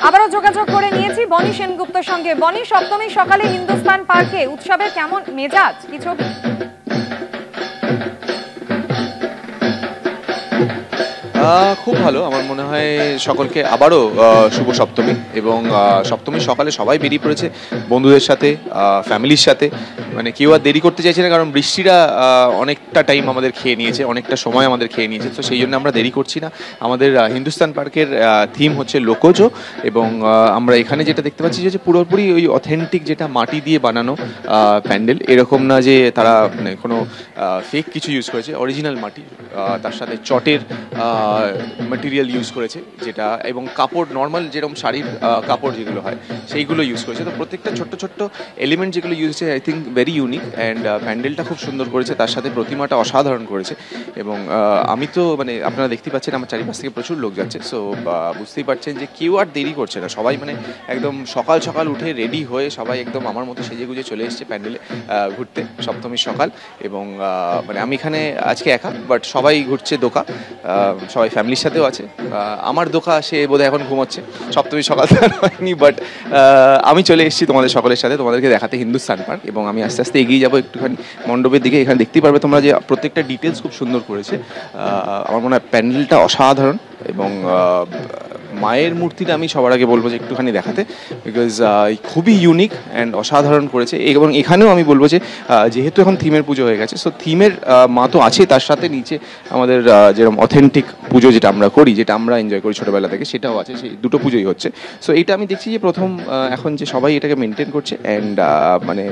আবারও যোগাযোগ করে নিয়েছি বনি সেনগুপ্তর সঙ্গে। বনি, সপ্তমী সকালে হিন্দুস্তান পার্কে উৎসবের কেমন মেজাজ, কি ছবি? খুব ভালো। আমার মনে হয় সকলকে আবারও শুভ সপ্তমী। এবং সপ্তমীর সকালে সবাই বেরিয়ে পড়েছে বন্ধুদের সাথে, ফ্যামিলির সাথে। মানে কেউ আর দেরি করতে চাইছে না, কারণ বৃষ্টিটা অনেকটা টাইম আমাদের খেয়ে নিয়েছে, অনেকটা সময় আমাদের খেয়ে নিয়েছে। তো সেই জন্য আমরা দেরি করছি না। আমাদের হিন্দুস্তান পার্কের থিম হচ্ছে লোকজ, এবং আমরা এখানে যেটা দেখতে পাচ্ছি যে পুরোপুরি ওই অথেন্টিক যেটা মাটি দিয়ে বানানো প্যান্ডেল, এরকম না যে তারা মানে কোনো ফেক কিছু ইউজ করেছে, অরিজিনাল মাটি, তার সাথে চটের ম্যাটেরিয়াল ইউজ করেছে যেটা, এবং কাপড় নর্মাল যেরকম শাড়ির কাপড় যেগুলো হয় সেইগুলো ইউজ করেছে। তো প্রত্যেকটা ছোট্ট ছোট্ট এলিমেন্ট যেগুলো ইউজ হচ্ছে I think very unique. And প্যান্ডেলটা খুব সুন্দর করেছে, তার সাথে প্রতিমাটা অসাধারণ করেছে। এবং আমি তো মানে আপনারা দেখতেই পাচ্ছেন আমার চারিপাশ থেকে প্রচুর লোক যাচ্ছে। সো বুঝতেই পারছেন যে কেউ আর দেরি করছে না, সবাই মানে একদম সকাল সকাল উঠে রেডি হয়ে সবাই একদম আমার মতো সেজে গুজে চলে এসছে প্যান্ডেলে ঘুরতে সপ্তমীর সকাল। এবং মানে আমি এখানে আজকে একা, বাট সবাই ঘুরছে দোকা, সবাই ফ্যামিলির সাথেও আছে। আমার দোকা সে বোধহয় এখন ঘুমোচ্ছে, সপ্তমীর সকাল হয়নি, বাট আমি চলে এসেছি তোমাদের সকলের সাথে তোমাদেরকে দেখাতে হিন্দুস্তান পার্ক। এবং আমি আস্তে আস্তে এগিয়ে যাবো একটুখানি মণ্ডপের দিকে। এখানে দেখতেই পারবে তোমরা যে প্রত্যেকটা ডিটেলস খুব সুন্দর করেছে। আমার মনে হয় প্যান্ডেলটা অসাধারণ। এবং মায়ের মূর্তিটা আমি সবার আগে বলবো যে একটুখানি দেখাতে, বিকজ খুবই ইউনিক অ্যান্ড অসাধারণ করেছে। এবং এখানেও আমি বলবো যে যেহেতু এখন থিমের পুজো হয়ে গেছে, সো থিমের মা তো আছে, তার সাথে নিচে আমাদের যেরকম অথেন্টিক পুজো যেটা আমরা করি, যেটা আমরা এনজয় করি ছোটোবেলা থেকে, সেটাও আছে। সেই দুটো পুজোই হচ্ছে। সো এটা আমি দেখছি যে প্রথম এখন যে সবাই এটাকে মেনটেন করছে। অ্যান্ড মানে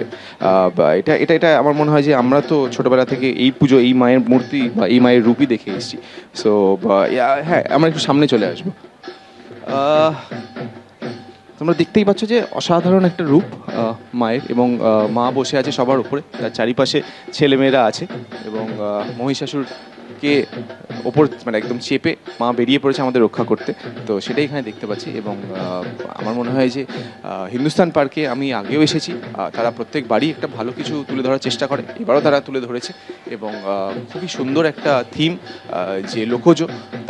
এটা এটা এটা আমার মনে হয় যে আমরা তো ছোটোবেলা থেকে এই পুজো, এই মায়ের মূর্তি বা এই মায়ের রূপই দেখে এসেছি। সো হ্যাঁ, আমরা একটু সামনে চলে আসবো। তোমরা দেখতেই পাচ্ছ যে অসাধারণ একটা রূপ মায়ের। এবং মা বসে আছে সবার উপরে, তার চারিপাশে ছেলেমেয়েরা আছে। এবং মহিষাসুরকে ওপর মানে একদম চেপে মা বেরিয়ে পড়েছে আমাদের রক্ষা করতে। তো সেটাই এখানে দেখতে পাচ্ছি। এবং আমার মনে হয় যে হিন্দুস্তান পার্কে আমি আগেও এসেছি, তারা প্রত্যেক বাড়ি একটা ভালো কিছু তুলে ধরার চেষ্টা করে, এবারও তারা তুলে ধরেছে। এবং খুবই সুন্দর একটা থিম, যে লোকজ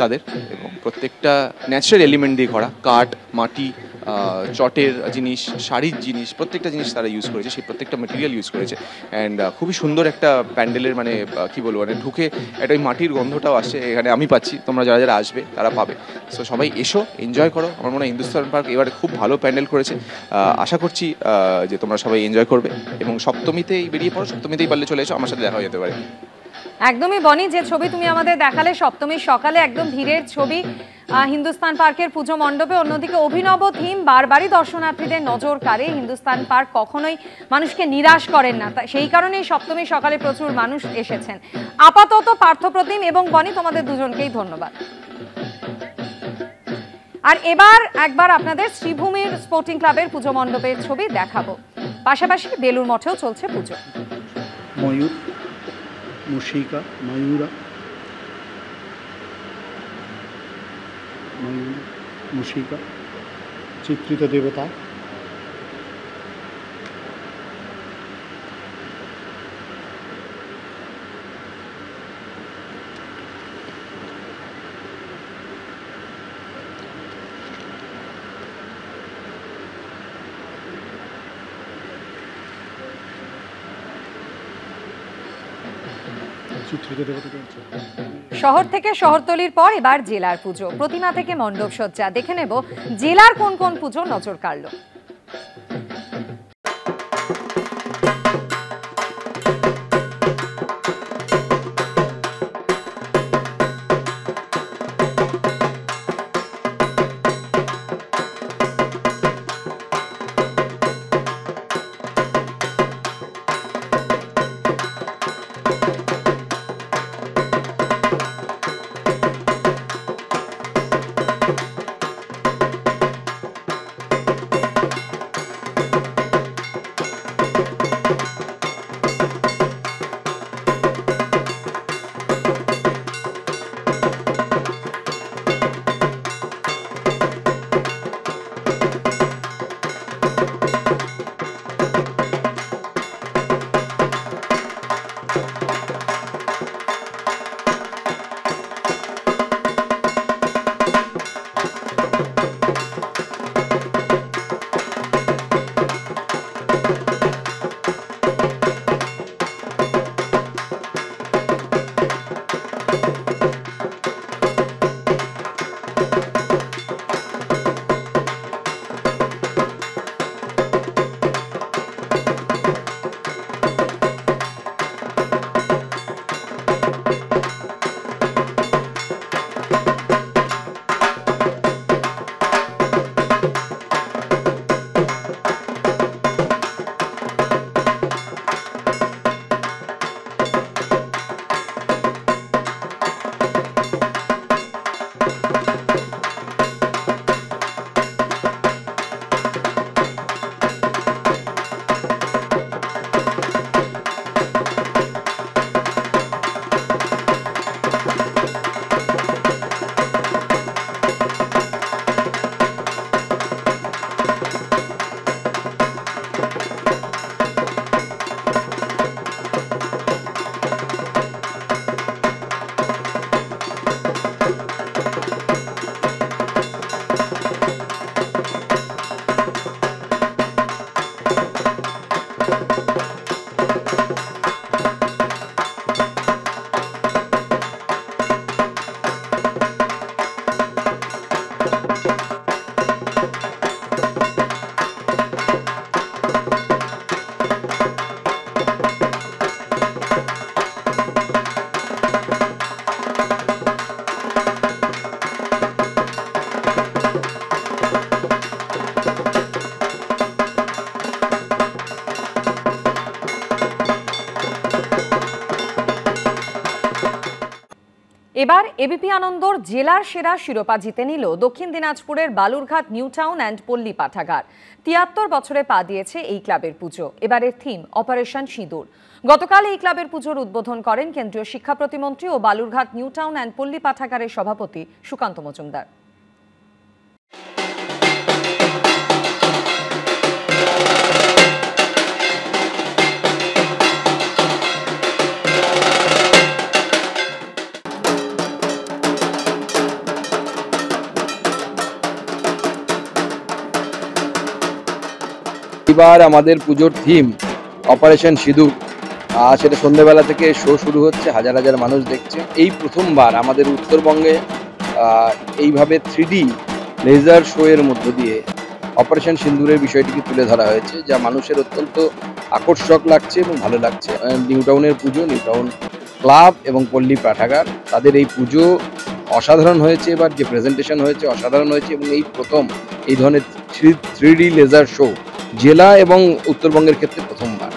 তাদের, এবং প্রত্যেকটা ন্যাচারাল এলিমেন্ট দিয়ে করা, কাঠ, মাটি, চটের জিনিস, শাড়ির জিনিস, প্রত্যেকটা জিনিস তারা ইউজ করেছে, সেই প্রত্যেকটা মেটেরিয়াল ইউজ করেছে। অ্যান্ড খুবই সুন্দর একটা প্যান্ডেলের মানে কী বলবো, মানে ঢুকে একটা ওই মাটির গন্ধটাও আসছে এখানে, আমি পাচ্ছি, তোমরা যারা যারা আসবে তারা পাবে। সো সবাই এসো, এনজয় করো। আমার মনে হয় হিন্দুস্তান পার্ক এবারে খুব ভালো প্যান্ডেল করেছে। আশা করছি যে তোমরা সবাই এনজয় করবে। এবং সপ্তমীতেই বেরিয়ে পড়ো, সপ্তমীতেই পারলে চলে এসো, আমার সাথে দেখা হয়ে যেতে পারে। একদমই বনি, যে ছবি তুমি আমাদের দেখালে সপ্তমীর সকালে একদম ভিড়ের ছবি হিন্দুস্তান পার্কের পুজো মণ্ডপে। অন্যদিকে অভিনব থিম বারবারই দর্শনার্থীদের নজর কাড়ে। হিন্দুস্তান পার্ক কখনোই মানুষকে নিরাশ করেন না, সেই কারণেই সপ্তমীর সকালে প্রচুর মানুষ এসেছেন। আপাতত পার্থপ্রতিম এবং বনি, তোমাদের দুজনকেই ধন্যবাদ। আর এবার একবার আপনাদের শ্রীভূমির স্পোর্টিং ক্লাবের পুজো মণ্ডপের ছবি দেখাবো। পাশাপাশি বেলুর মঠেও চলছে পুজো। ময়ূর, মুশিকা, ময়ূরা, ময়ূর, মুশিকা, চিত্রিত দেবতা। শহর থেকে শহরতলির পর এবার জেলার পুজো। প্রতিমা থেকে মণ্ডপ সজ্জা, দেখে নেব জেলার কোন কোন পুজো নজর কাড়ল। এবার এবিপি আনন্দর জেলার সেরা শিরোপা জিতে নিল দক্ষিণ দিনাজপুরের বালুরঘাট নিউ টাউন অ্যান্ড পল্লী পাঠাগার। ৭৩ বছরে পা দিয়েছে এই ক্লাবের পুজো। এবারের থিম অপারেশন সিঁদুর। গতকাল এই ক্লাবের পুজোর উদ্বোধন করেন কেন্দ্রীয় শিক্ষা প্রতিমন্ত্রী ও বালুরঘাট নিউ টাউন অ্যান্ড পল্লী পাঠাগারের সভাপতি সুকান্ত মজুমদার। এবার আমাদের পুজোর থিম অপারেশন সিঁদুর। সেটা সন্ধ্যেবেলা থেকে শো শুরু হচ্ছে, হাজার হাজার মানুষ দেখছে। এই প্রথমবার আমাদের উত্তরবঙ্গে এইভাবে 3D লেজার শো এর মধ্য দিয়ে অপারেশন সিঁদুরের বিষয়টিকে তুলে ধরা হয়েছে, যা মানুষের অত্যন্ত আকর্ষক লাগছে এবং ভালো লাগছে। নিউ টাউনের পুজো, নিউ টাউন ক্লাব এবং পল্লী পাঠাগার, তাদের এই পুজো অসাধারণ হয়েছে। এবার যে প্রেজেন্টেশন হয়েছে অসাধারণ হয়েছে এবং এই প্রথম এই ধরনের 3D লেজার শো জেলা এবং উত্তরবঙ্গের ক্ষেত্রে প্রথমবার।